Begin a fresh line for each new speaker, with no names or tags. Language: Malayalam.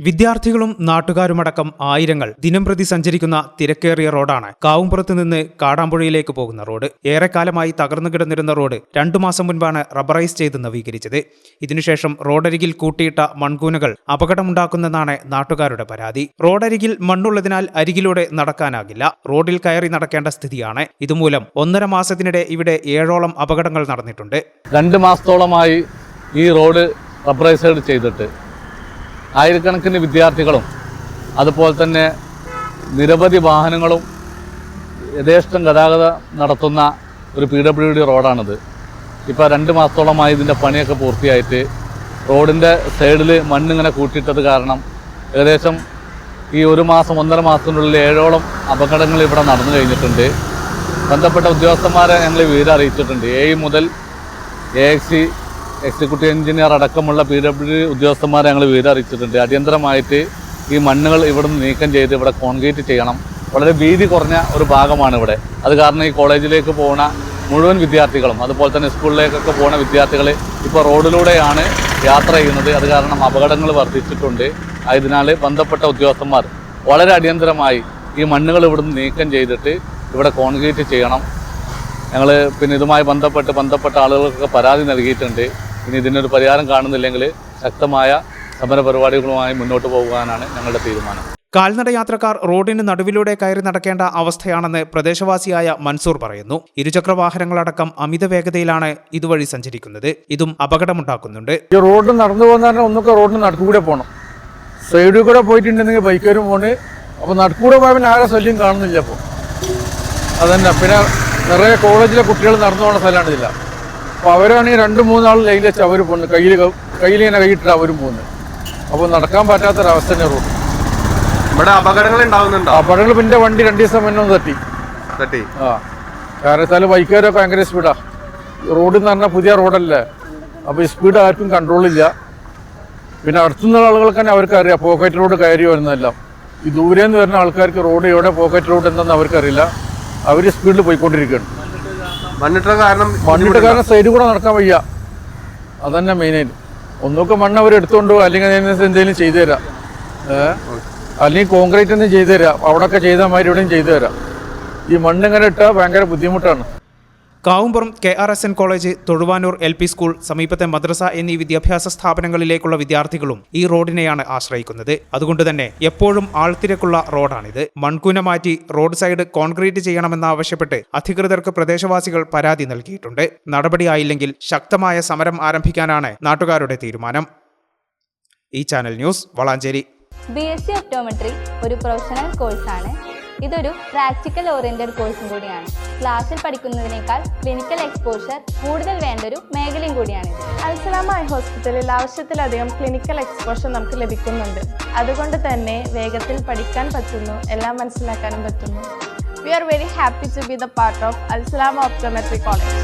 വിദ്യാർത്ഥികളും നാട്ടുകാരുമടക്കം ആയിരങ്ങൾ ദിനംപ്രതി സഞ്ചരിക്കുന്ന തിരക്കേറിയ റോഡാണ് കാവുംപുറത്ത് നിന്ന് കാടാമ്പുഴയിലേക്ക് പോകുന്ന റോഡ്. ഏറെക്കാലമായി തകർന്നു കിടന്നിരുന്ന റോഡ് 2 മാസം മുൻപാണ് റബ്ബറൈസ് ചെയ്ത് നവീകരിച്ചത്. ഇതിനുശേഷം റോഡരികിൽ കൂട്ടിയിട്ട മൺകൂനകൾ അപകടമുണ്ടാക്കുന്നെന്നാണ് നാട്ടുകാരുടെ പരാതി. റോഡരികിൽ മണ്ണുള്ളതിനാൽ അരികിലൂടെ നടക്കാനാകില്ല. റോഡിൽ കയറി നടക്കേണ്ട സ്ഥിതിയാണ്. ഇതുമൂലം 1.5 മാസത്തിനിടെ ഇവിടെ 7ഓളം അപകടങ്ങൾ നടന്നിട്ടുണ്ട്.
2 മാസത്തോളമായി ഈ റോഡ് റബ്ബറൈസ് ചെയ്തിട്ട് ആയിരക്കണക്കിന് വിദ്യാർത്ഥികളും അതുപോലെ തന്നെ നിരവധി വാഹനങ്ങളും യഥേഷ്ടം ഗതാഗതം നടത്തുന്ന ഒരു PWD റോഡാണിത്. ഇപ്പോൾ 2 മാസത്തോളമായി ഇതിൻ്റെ പണിയൊക്കെ പൂർത്തിയായിട്ട് റോഡിൻ്റെ സൈഡിൽ മണ്ണിങ്ങനെ കൂട്ടിയിട്ടത് കാരണം ഏകദേശം ഈ 1 മാസം 1.5 മാസത്തിനുള്ളിൽ 7ഓളം അപകടങ്ങൾ ഇവിടെ നടന്നു കഴിഞ്ഞിട്ടുണ്ട്. ബന്ധപ്പെട്ട ഉദ്യോഗസ്ഥന്മാരെ ഞങ്ങൾ വിവരം അറിയിച്ചിട്ടുണ്ട്. AE മുതൽ AXC എക്സിക്യൂട്ടീവ് എഞ്ചിനീയർ അടക്കമുള്ള PWD ഉദ്യോഗസ്ഥന്മാരെ ഞങ്ങൾ വിവരം അറിയിച്ചിട്ടുണ്ട്. അടിയന്തരമായിട്ട് ഈ മണ്ണുകൾ ഇവിടുന്ന് നീക്കം ചെയ്ത് ഇവിടെ കോൺക്രീറ്റ് ചെയ്യണം. വളരെ വീതി കുറഞ്ഞ ഒരു ഭാഗമാണ് ഇവിടെ. അത് കാരണം ഈ കോളേജിലേക്ക് പോകുന്ന മുഴുവൻ വിദ്യാർത്ഥികളും അതുപോലെ തന്നെ സ്കൂളിലേക്കൊക്കെ പോകുന്ന വിദ്യാർത്ഥികൾ ഇപ്പോൾ റോഡിലൂടെയാണ് യാത്ര ചെയ്യുന്നത്. അത് കാരണം അപകടങ്ങൾ വർദ്ധിച്ചിട്ടുണ്ട്. അതിനാൽ ബന്ധപ്പെട്ട ഉദ്യോഗസ്ഥന്മാർ വളരെ അടിയന്തരമായി ഈ മണ്ണുകൾ ഇവിടുന്ന് നീക്കം ചെയ്തിട്ട് ഇവിടെ കോൺക്രീറ്റ് ചെയ്യണം. ഞങ്ങൾ പിന്നെ ഇതുമായി ബന്ധപ്പെട്ട ആളുകൾക്കൊക്കെ പരാതി നൽകിയിട്ടുണ്ട്. ഇനി ഇതിനൊരു പരിഹാരം കാണുന്നില്ലെങ്കിൽ ശക്തമായ സമര പരിപാടികളുമായി മുന്നോട്ട് പോകാനാണ് ഞങ്ങളുടെ തീരുമാനം.
കാൽനട യാത്രക്കാർ റോഡിന് നടുവിലൂടെ കയറി നടക്കേണ്ട അവസ്ഥയാണെന്ന് പ്രദേശവാസിയായ മൻസൂർ പറയുന്നു. ഇരുചക്ര വാഹനങ്ങളടക്കം അമിത വേഗതയിലാണ് ഇതുവഴി സഞ്ചരിക്കുന്നത്. ഇതും അപകടമുണ്ടാക്കുന്നുണ്ട്.
ഈ റോഡ് നടന്നു പോകുന്ന ഒന്നൊക്കെ റോഡിന് നടുക്കൂടെ പോകണം. സൈഡിൽ കൂടെ പോയിട്ടുണ്ടെങ്കിൽ ബൈക്കാരും പോണ്. അപ്പോൾ നടുക്കൂടെ പോയപ്പോൾ ആരെ ശല്യം കാണുന്നില്ല. അപ്പോൾ അതന്നെ. പിന്നെ നിറയെ കോളേജിലെ കുട്ടികൾ നടന്നു പോകുന്ന സ്ഥലമാണ് ഇതില്ല. അപ്പോൾ അവരാണെങ്കിൽ 2-3 ആൾ ലൈൻ വെച്ച് അവർ പോകുന്നത്. കയ്യിലിങ്ങനെ കൈയിട്ടിട്ട് അവരും പോകുന്നത്. അപ്പോൾ നടക്കാൻ പറ്റാത്തൊരവസ്ഥ തന്നെ റോഡ്.
ഇവിടെ അപകടങ്ങൾ ഉണ്ടാവുന്നുണ്ടോ?
അപകടങ്ങൾ പിന്നെ വണ്ടി 2 ദിവസം മുന്നേ തട്ടി. കാരണം വെച്ചാൽ ബൈക്കുകാരൊക്കെ ഭയങ്കര സ്പീഡാണ്. റോഡ് എന്ന് പറഞ്ഞാൽ പുതിയ റോഡല്ലേ. അപ്പോൾ ഈ സ്പീഡ് ആർക്കും കൺട്രോളില്ല. പിന്നെ അടുത്തുനിന്നുള്ള ആളുകൾക്ക് തന്നെ അവർക്കറിയാം പോക്കറ്റ് റോഡ് കയറി വരുന്നതെല്ലാം. ഈ ദൂരെ നിന്ന് വരുന്ന ആൾക്കാർക്ക് റോഡ് എവിടെ പോക്കറ്റ് റോഡ് എന്താണെന്ന് അവർക്കറിയില്ല. അവർ സ്പീഡിൽ പോയിക്കൊണ്ടിരിക്കുകയാണ്. മണ്ണിട്ട കാരണം സൈഡിൽ കൂടെ നടക്കാൻ വയ്യ. അതന്നെ മെയിനായിട്ട്. ഒന്നൊക്കെ മണ്ണ് അവർ എടുത്തുകൊണ്ട് പോകും, അല്ലെങ്കിൽ എന്തെങ്കിലും ചെയ്തു തരാം. അല്ലെങ്കിൽ കോൺക്രീറ്റ് തന്നെ ചെയ്തു തരാം. അവിടെയൊക്കെ ചെയ്ത മാതിരി ഇവിടെയും ചെയ്തു തരാം. ഈ മണ്ണിങ്ങനെ ഇട്ടാൽ ഭയങ്കര ബുദ്ധിമുട്ടാണ്.
Kavumpuram KRSN college, Thozhuvanoor LP school, സമീപത്തെ മദ്രസ എന്നീ വിദ്യാഭ്യാസ സ്ഥാപനങ്ങളിലേക്കുള്ള വിദ്യാർത്ഥികളും ഈ റോഡിനെയാണ് ആശ്രയിക്കുന്നത്. അതുകൊണ്ട് തന്നെ എപ്പോഴും ആൾത്തിരക്കുള്ള റോഡാണിത്. മൺകൂന മാറ്റി റോഡ് സൈഡ് കോൺക്രീറ്റ് ചെയ്യണമെന്നാവശ്യപ്പെട്ട് അധികൃതർക്ക് പ്രദേശവാസികൾ പരാതി നൽകിയിട്ടുണ്ട്. നടപടിയായില്ലെങ്കിൽ ശക്തമായ സമരം ആരംഭിക്കാനാണ് നാട്ടുകാരുടെ തീരുമാനം. ഈ channel news, Valanchery.
BSc optometry ഒരു പ്രൊഫഷണൽ കോഴ്സാണ്. ഇതൊരു പ്രാക്ടിക്കൽ ഓറിയന്റഡ് കോഴ്സും കൂടിയാണ്. ക്ലാസ്സിൽ പഠിക്കുന്നതിനേക്കാൾ ക്ലിനിക്കൽ എക്സ്പോഷർ കൂടുതൽ വേണ്ടൊരു മേഖലയും കൂടിയാണ്.
അൽസലാമ ഐ ഹോസ്പിറ്റലിൽ ആവശ്യത്തിലധികം ക്ലിനിക്കൽ എക്സ്പോഷർ നമുക്ക് ലഭിക്കുന്നുണ്ട്. അതുകൊണ്ട് തന്നെ വേഗത്തിൽ പഠിക്കാൻ പറ്റുന്നു, എല്ലാം മനസ്സിലാക്കാനും പറ്റുന്നു. We are very happy to be the part of Al Salama Optometry College.